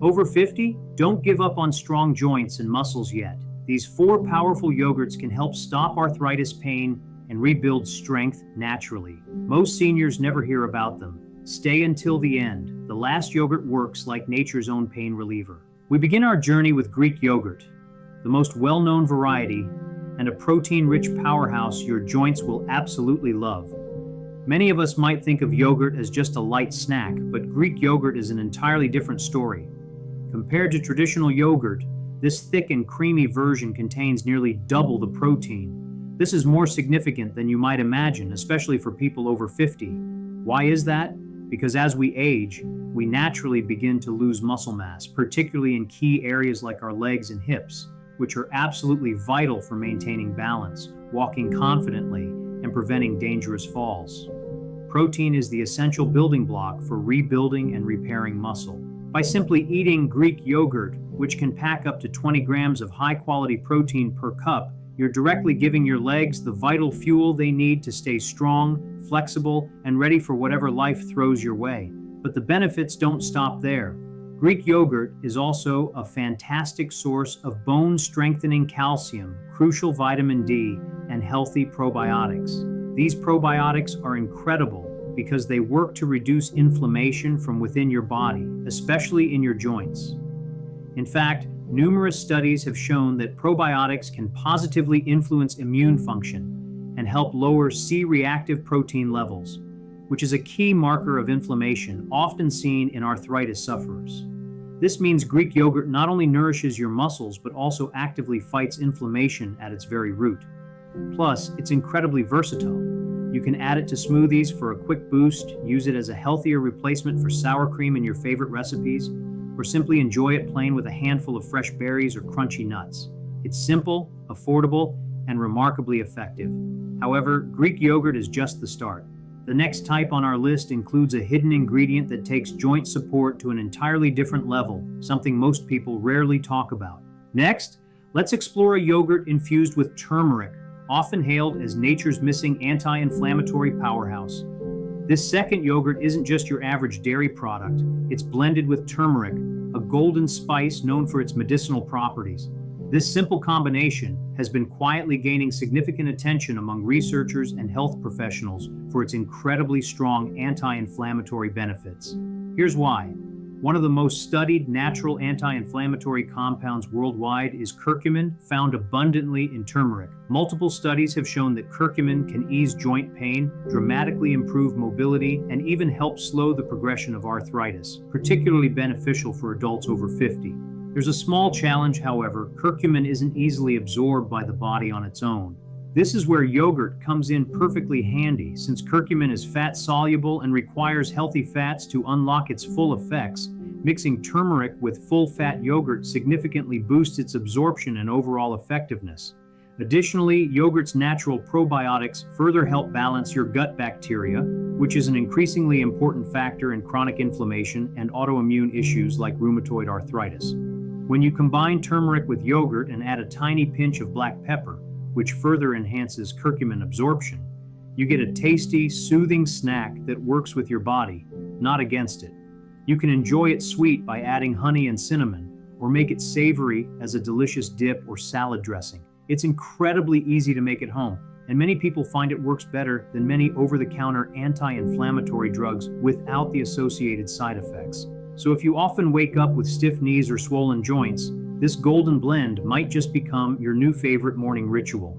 Over 50? Don't give up on strong joints and muscles yet. These 4 powerful yogurts can help stop arthritis pain and rebuild strength naturally. Most seniors never hear about them. Stay until the end. The last yogurt works like nature's own pain reliever. We begin our journey with Greek yogurt, the most well-known variety and a protein-rich powerhouse your joints will absolutely love. Many of us might think of yogurt as just a light snack, but Greek yogurt is an entirely different story. Compared to traditional yogurt, this thick and creamy version contains nearly double the protein. This is more significant than you might imagine, especially for people over 50. Why is that? Because as we age, we naturally begin to lose muscle mass, particularly in key areas like our legs and hips, which are absolutely vital for maintaining balance, walking confidently, and preventing dangerous falls. Protein is the essential building block for rebuilding and repairing muscle. By simply eating Greek yogurt, which can pack up to 20 grams of high-quality protein per cup, you're directly giving your legs the vital fuel they need to stay strong, flexible, and ready for whatever life throws your way. But the benefits don't stop there. Greek yogurt is also a fantastic source of bone-strengthening calcium, crucial vitamin D, and healthy probiotics. These probiotics are incredible because they work to reduce inflammation from within your body, especially in your joints. In fact, numerous studies have shown that probiotics can positively influence immune function and help lower C-reactive protein levels, which is a key marker of inflammation often seen in arthritis sufferers. This means Greek yogurt not only nourishes your muscles, but also actively fights inflammation at its very root. Plus, it's incredibly versatile. You can add it to smoothies for a quick boost, use it as a healthier replacement for sour cream in your favorite recipes, or simply enjoy it plain with a handful of fresh berries or crunchy nuts. It's simple, affordable, and remarkably effective. However, Greek yogurt is just the start. The next type on our list includes a hidden ingredient that takes joint support to an entirely different level, something most people rarely talk about. Next, let's explore a yogurt infused with turmeric, often hailed as nature's missing anti-inflammatory powerhouse. This second yogurt isn't just your average dairy product. It's blended with turmeric, a golden spice known for its medicinal properties. This simple combination has been quietly gaining significant attention among researchers and health professionals for its incredibly strong anti-inflammatory benefits. Here's why. One of the most studied natural anti-inflammatory compounds worldwide is curcumin, found abundantly in turmeric. Multiple studies have shown that curcumin can ease joint pain, dramatically improve mobility, and even help slow the progression of arthritis, particularly beneficial for adults over 50. There's a small challenge, however. Curcumin isn't easily absorbed by the body on its own. This is where yogurt comes in perfectly handy, since curcumin is fat-soluble and requires healthy fats to unlock its full effects. Mixing turmeric with full-fat yogurt significantly boosts its absorption and overall effectiveness. Additionally, yogurt's natural probiotics further help balance your gut bacteria, which is an increasingly important factor in chronic inflammation and autoimmune issues like rheumatoid arthritis. When you combine turmeric with yogurt and add a tiny pinch of black pepper, which further enhances curcumin absorption, you get a tasty, soothing snack that works with your body, not against it. You can enjoy it sweet by adding honey and cinnamon, or make it savory as a delicious dip or salad dressing. It's incredibly easy to make at home, and many people find it works better than many over-the-counter anti-inflammatory drugs without the associated side effects. So if you often wake up with stiff knees or swollen joints, this golden blend might just become your new favorite morning ritual.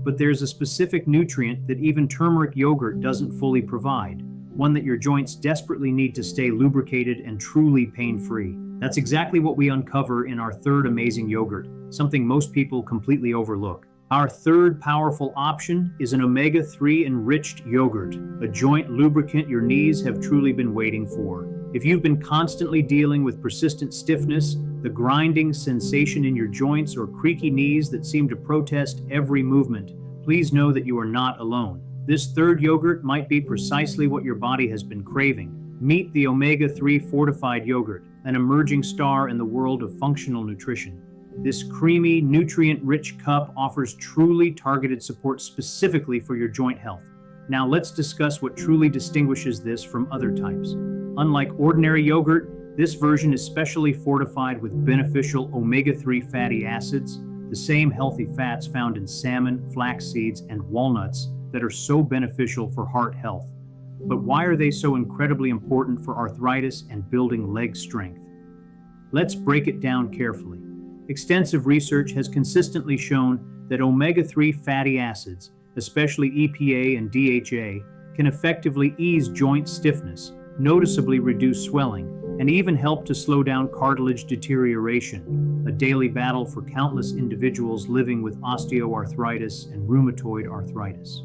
But there's a specific nutrient that even turmeric yogurt doesn't fully provide, one that your joints desperately need to stay lubricated and truly pain-free. That's exactly what we uncover in our third amazing yogurt, something most people completely overlook. Our third powerful option is an omega-3 enriched yogurt, a joint lubricant your knees have truly been waiting for. If you've been constantly dealing with persistent stiffness, the grinding sensation in your joints, or creaky knees that seem to protest every movement, please know that you are not alone. This third yogurt might be precisely what your body has been craving. Meet the omega-3 fortified yogurt, an emerging star in the world of functional nutrition. This creamy, nutrient-rich cup offers truly targeted support specifically for your joint health. Now let's discuss what truly distinguishes this from other types. Unlike ordinary yogurt, This version is specially fortified with beneficial omega-3 fatty acids, the same healthy fats found in salmon, flax seeds, and walnuts that are so beneficial for heart health. But why are they so incredibly important for arthritis and building leg strength? Let's break it down carefully. Extensive research has consistently shown that omega-3 fatty acids, especially EPA and DHA, can effectively ease joint stiffness, noticeably reduce swelling, and even help to slow down cartilage deterioration, a daily battle for countless individuals living with osteoarthritis and rheumatoid arthritis.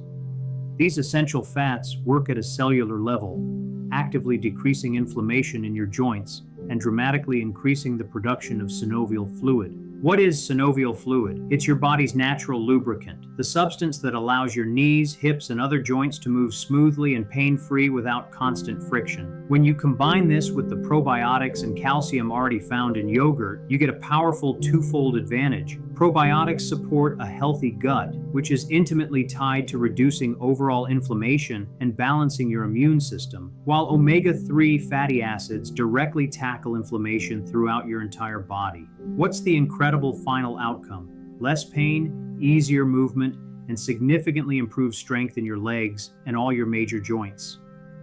These essential fats work at a cellular level, actively decreasing inflammation in your joints and dramatically increasing the production of synovial fluid. What is synovial fluid? It's your body's natural lubricant, the substance that allows your knees, hips, and other joints to move smoothly and pain-free without constant friction. When you combine this with the probiotics and calcium already found in yogurt, you get a powerful twofold advantage. Probiotics support a healthy gut, which is intimately tied to reducing overall inflammation and balancing your immune system, while omega-3 fatty acids directly tackle inflammation throughout your entire body. What's the incredible final outcome? Less pain, easier movement, and significantly improved strength in your legs and all your major joints.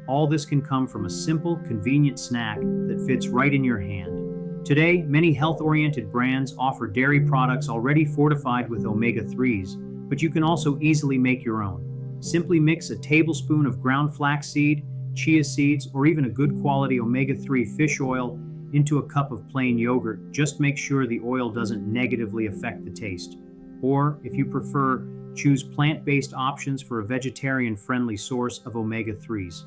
All this can come from a simple, convenient snack that fits right in your hand. Today, many health-oriented brands offer dairy products already fortified with omega-3s, but you can also easily make your own. Simply mix a tablespoon of ground flaxseed, chia seeds, or even a good quality omega-3 fish oil into a cup of plain yogurt. Just make sure the oil doesn't negatively affect the taste. Or, if you prefer, choose plant-based options for a vegetarian-friendly source of omega-3s.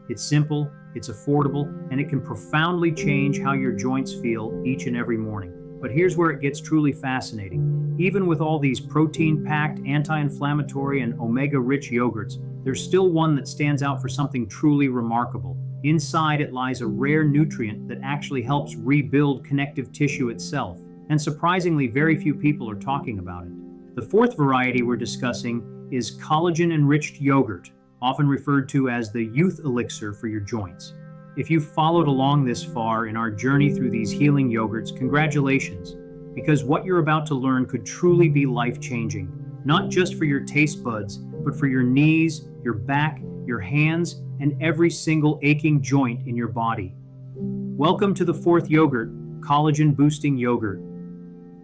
It's simple, it's affordable, and it can profoundly change how your joints feel each and every morning. But here's where it gets truly fascinating. Even with all these protein-packed, anti-inflammatory, and omega-rich yogurts, there's still one that stands out for something truly remarkable. Inside it lies a rare nutrient that actually helps rebuild connective tissue itself. And surprisingly, very few people are talking about it. The fourth variety we're discussing is collagen-enriched yogurt, often referred to as the youth elixir for your joints. If you've followed along this far in our journey through these healing yogurts, congratulations, because what you're about to learn could truly be life-changing, not just for your taste buds, but for your knees, your back, your hands, and every single aching joint in your body. Welcome to the fourth yogurt, collagen-boosting yogurt.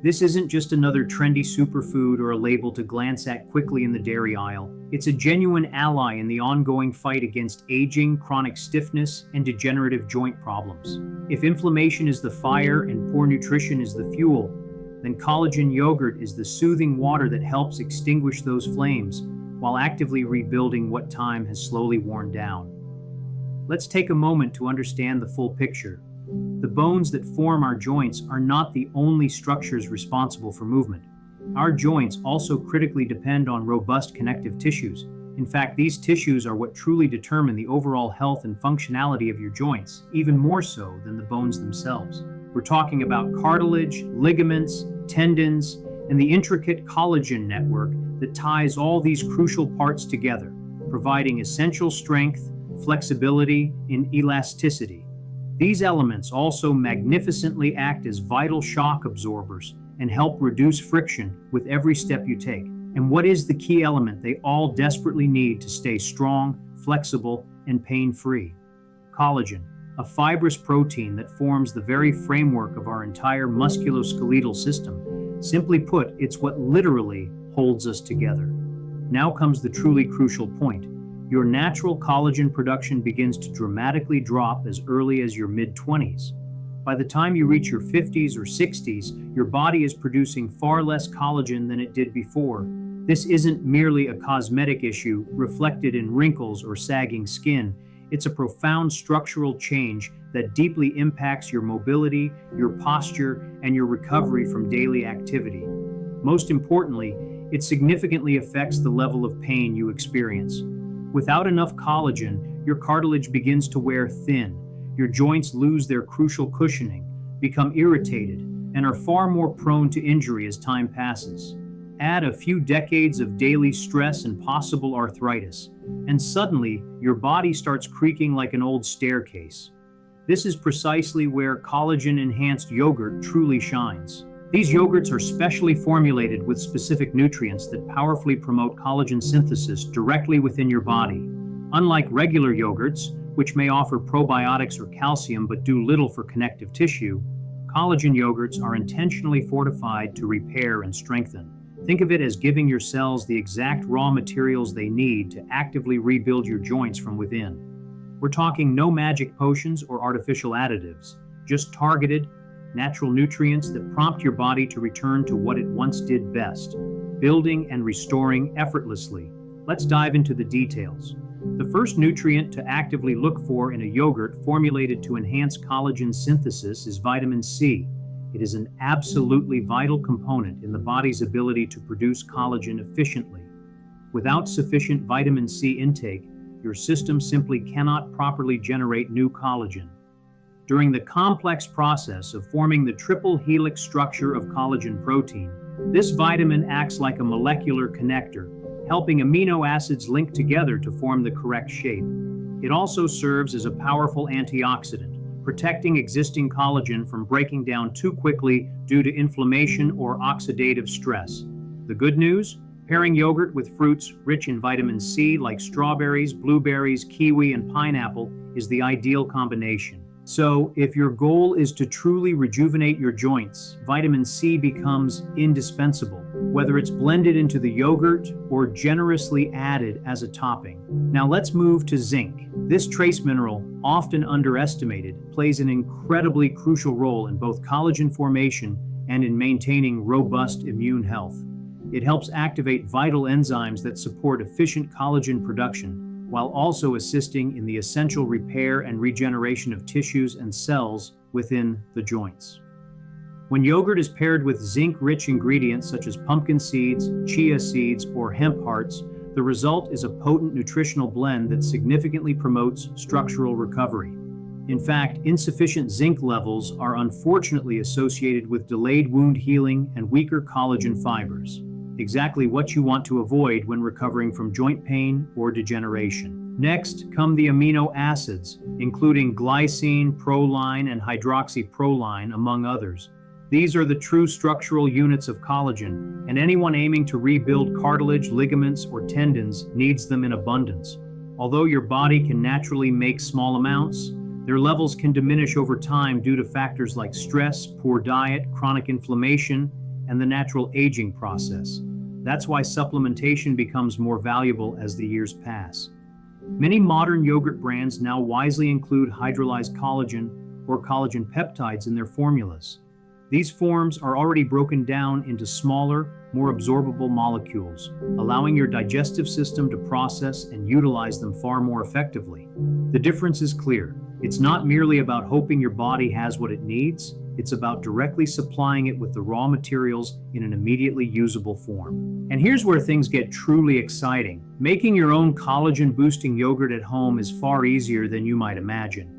This isn't just another trendy superfood or a label to glance at quickly in the dairy aisle. It's a genuine ally in the ongoing fight against aging, chronic stiffness, and degenerative joint problems. If inflammation is the fire and poor nutrition is the fuel, then collagen yogurt is the soothing water that helps extinguish those flames while actively rebuilding what time has slowly worn down. Let's take a moment to understand the full picture. The bones that form our joints are not the only structures responsible for movement. Our joints also critically depend on robust connective tissues. In fact, these tissues are what truly determine the overall health and functionality of your joints, even more so than the bones themselves. We're talking about cartilage, ligaments, tendons, and the intricate collagen network that ties all these crucial parts together, providing essential strength, flexibility, and elasticity. These elements also magnificently act as vital shock absorbers and help reduce friction with every step you take. And what is the key element they all desperately need to stay strong, flexible, and pain-free? Collagen, a fibrous protein that forms the very framework of our entire musculoskeletal system. Simply put, it's what literally holds us together. Now comes the truly crucial point. Your natural collagen production begins to dramatically drop as early as your mid-20s. By the time you reach your 50s or 60s, your body is producing far less collagen than it did before. This isn't merely a cosmetic issue reflected in wrinkles or sagging skin. It's a profound structural change that deeply impacts your mobility, your posture, and your recovery from daily activity. Most importantly, it significantly affects the level of pain you experience. Without enough collagen, your cartilage begins to wear thin. Your joints lose their crucial cushioning, become irritated, and are far more prone to injury as time passes. Add a few decades of daily stress and possible arthritis, and suddenly your body starts creaking like an old staircase. This is precisely where collagen-enhanced yogurt truly shines. These yogurts are specially formulated with specific nutrients that powerfully promote collagen synthesis directly within your body. Unlike regular yogurts, which may offer probiotics or calcium but do little for connective tissue, collagen yogurts are intentionally fortified to repair and strengthen. Think of it as giving your cells the exact raw materials they need to actively rebuild your joints from within. We're talking no magic potions or artificial additives, just targeted, natural nutrients that prompt your body to return to what it once did best, building and restoring effortlessly. Let's dive into the details. The first nutrient to actively look for in a yogurt formulated to enhance collagen synthesis is vitamin C. It is an absolutely vital component in the body's ability to produce collagen efficiently. Without sufficient vitamin C intake, your system simply cannot properly generate new collagen. During the complex process of forming the triple helix structure of collagen protein, this vitamin acts like a molecular connector, helping amino acids link together to form the correct shape. It also serves as a powerful antioxidant, protecting existing collagen from breaking down too quickly due to inflammation or oxidative stress. The good news? Pairing yogurt with fruits rich in vitamin C like strawberries, blueberries, kiwi, and pineapple is the ideal combination. So, if your goal is to truly rejuvenate your joints, vitamin C becomes indispensable, whether it's blended into the yogurt or generously added as a topping. Now let's move to zinc. This trace mineral, often underestimated, plays an incredibly crucial role in both collagen formation and in maintaining robust immune health. It helps activate vital enzymes that support efficient collagen production, while also assisting in the essential repair and regeneration of tissues and cells within the joints. When yogurt is paired with zinc-rich ingredients such as pumpkin seeds, chia seeds, or hemp hearts, the result is a potent nutritional blend that significantly promotes structural recovery. In fact, insufficient zinc levels are unfortunately associated with delayed wound healing and weaker collagen fibers. Exactly what you want to avoid when recovering from joint pain or degeneration. Next come the amino acids, including glycine, proline, and hydroxyproline, among others. These are the true structural units of collagen, and anyone aiming to rebuild cartilage, ligaments, or tendons needs them in abundance. Although your body can naturally make small amounts, their levels can diminish over time due to factors like stress, poor diet, chronic inflammation, and the natural aging process. That's why supplementation becomes more valuable as the years pass. Many modern yogurt brands now wisely include hydrolyzed collagen or collagen peptides in their formulas. These forms are already broken down into smaller, more absorbable molecules, allowing your digestive system to process and utilize them far more effectively. The difference is clear. It's not merely about hoping your body has what it needs. It's about directly supplying it with the raw materials in an immediately usable form. And here's where things get truly exciting. Making your own collagen-boosting yogurt at home is far easier than you might imagine.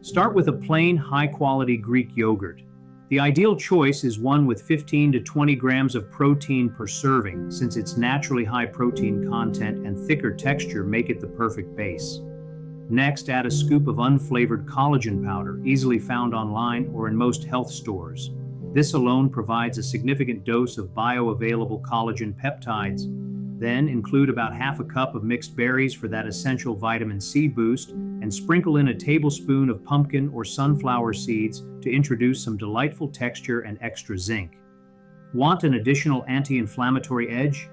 Start with a plain, high-quality Greek yogurt. The ideal choice is one with 15 to 20 grams of protein per serving, since its naturally high protein content and thicker texture make it the perfect base. Next, add a scoop of unflavored collagen powder, easily found online or in most health stores. This alone provides a significant dose of bioavailable collagen peptides. Then include about half a cup of mixed berries for that essential vitamin C boost, and sprinkle in a tablespoon of pumpkin or sunflower seeds to introduce some delightful texture and extra zinc. Want an additional anti-inflammatory edge?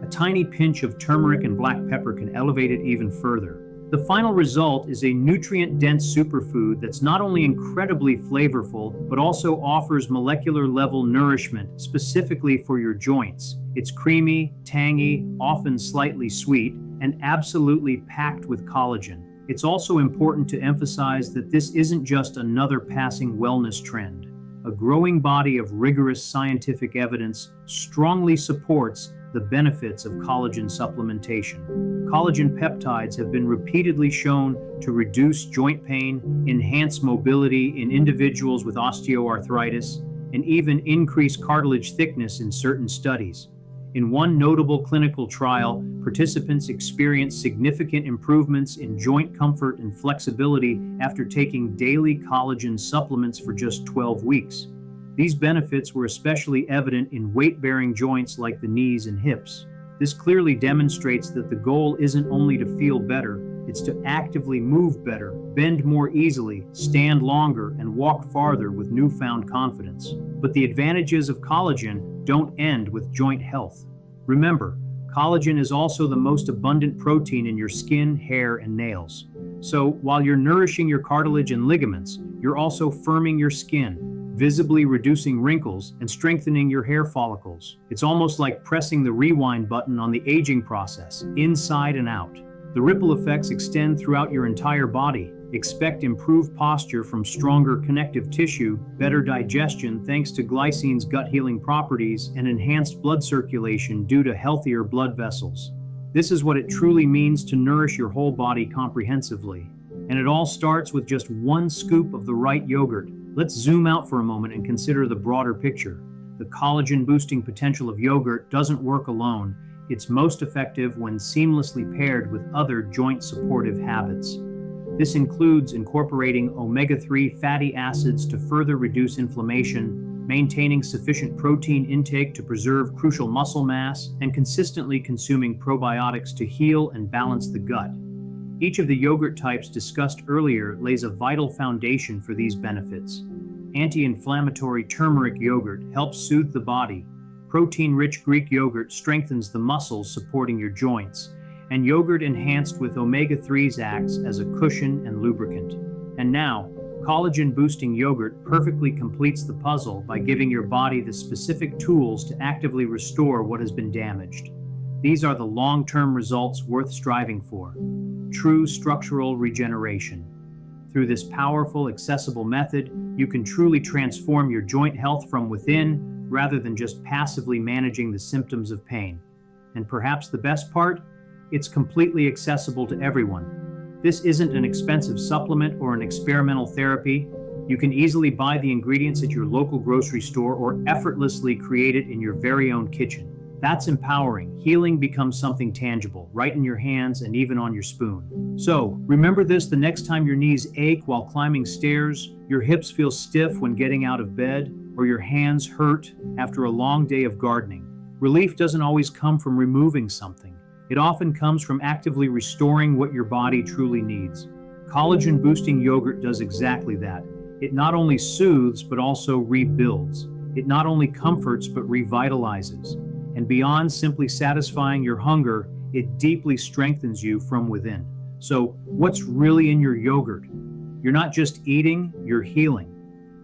A tiny pinch of turmeric and black pepper can elevate it even further. The final result is a nutrient-dense superfood that's not only incredibly flavorful, but also offers molecular-level nourishment specifically for your joints. It's creamy, tangy, often slightly sweet, and absolutely packed with collagen. It's also important to emphasize that this isn't just another passing wellness trend. A growing body of rigorous scientific evidence strongly supports the benefits of collagen supplementation. Collagen peptides have been repeatedly shown to reduce joint pain, enhance mobility in individuals with osteoarthritis, and even increase cartilage thickness in certain studies. In one notable clinical trial, participants experienced significant improvements in joint comfort and flexibility after taking daily collagen supplements for just 12 weeks. These benefits were especially evident in weight-bearing joints like the knees and hips. This clearly demonstrates that the goal isn't only to feel better, it's to actively move better, bend more easily, stand longer, and walk farther with newfound confidence. But the advantages of collagen don't end with joint health. Remember, collagen is also the most abundant protein in your skin, hair, and nails. So while you're nourishing your cartilage and ligaments, you're also firming your skin, visibly reducing wrinkles and strengthening your hair follicles. It's almost like pressing the rewind button on the aging process, inside and out. The ripple effects extend throughout your entire body. Expect improved posture from stronger connective tissue, better digestion thanks to glycine's gut-healing properties, and enhanced blood circulation due to healthier blood vessels. This is what it truly means to nourish your whole body comprehensively. And it all starts with just one scoop of the right yogurt. Let's zoom out for a moment and consider the broader picture. The collagen-boosting potential of yogurt doesn't work alone. It's most effective when seamlessly paired with other joint-supportive habits. This includes incorporating omega-3 fatty acids to further reduce inflammation, maintaining sufficient protein intake to preserve crucial muscle mass, and consistently consuming probiotics to heal and balance the gut. Each of the yogurt types discussed earlier lays a vital foundation for these benefits. Anti-inflammatory turmeric yogurt helps soothe the body. Protein-rich Greek yogurt strengthens the muscles supporting your joints. And yogurt enhanced with omega-3s acts as a cushion and lubricant. And now, collagen-boosting yogurt perfectly completes the puzzle by giving your body the specific tools to actively restore what has been damaged. These are the long-term results worth striving for. True structural regeneration. Through this powerful, accessible method, you can truly transform your joint health from within rather than just passively managing the symptoms of pain. And perhaps the best part? It's completely accessible to everyone. This isn't an expensive supplement or an experimental therapy. You can easily buy the ingredients at your local grocery store or effortlessly create it in your very own kitchen. That's empowering. Healing becomes something tangible, right in your hands and even on your spoon. So, remember this the next time your knees ache while climbing stairs, your hips feel stiff when getting out of bed, or your hands hurt after a long day of gardening. Relief doesn't always come from removing something. It often comes from actively restoring what your body truly needs. Collagen-boosting yogurt does exactly that. It not only soothes, but also rebuilds. It not only comforts, but revitalizes. And beyond simply satisfying your hunger, it deeply strengthens you from within. So, what's really in your yogurt? You're not just eating, you're healing.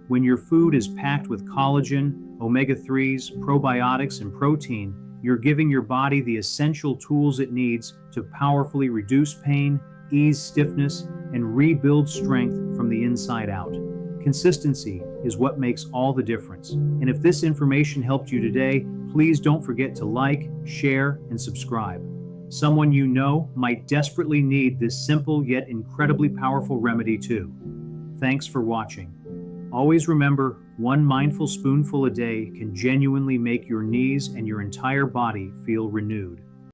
When your food is packed with collagen, omega-3s, probiotics, and protein, you're giving your body the essential tools it needs to powerfully reduce pain, ease stiffness, and rebuild strength from the inside out. Consistency is what makes all the difference. And if this information helped you today, please don't forget to like, share, and subscribe. Someone you know might desperately need this simple yet incredibly powerful remedy too. Thanks for watching. Always remember, one mindful spoonful a day can genuinely make your knees and your entire body feel renewed.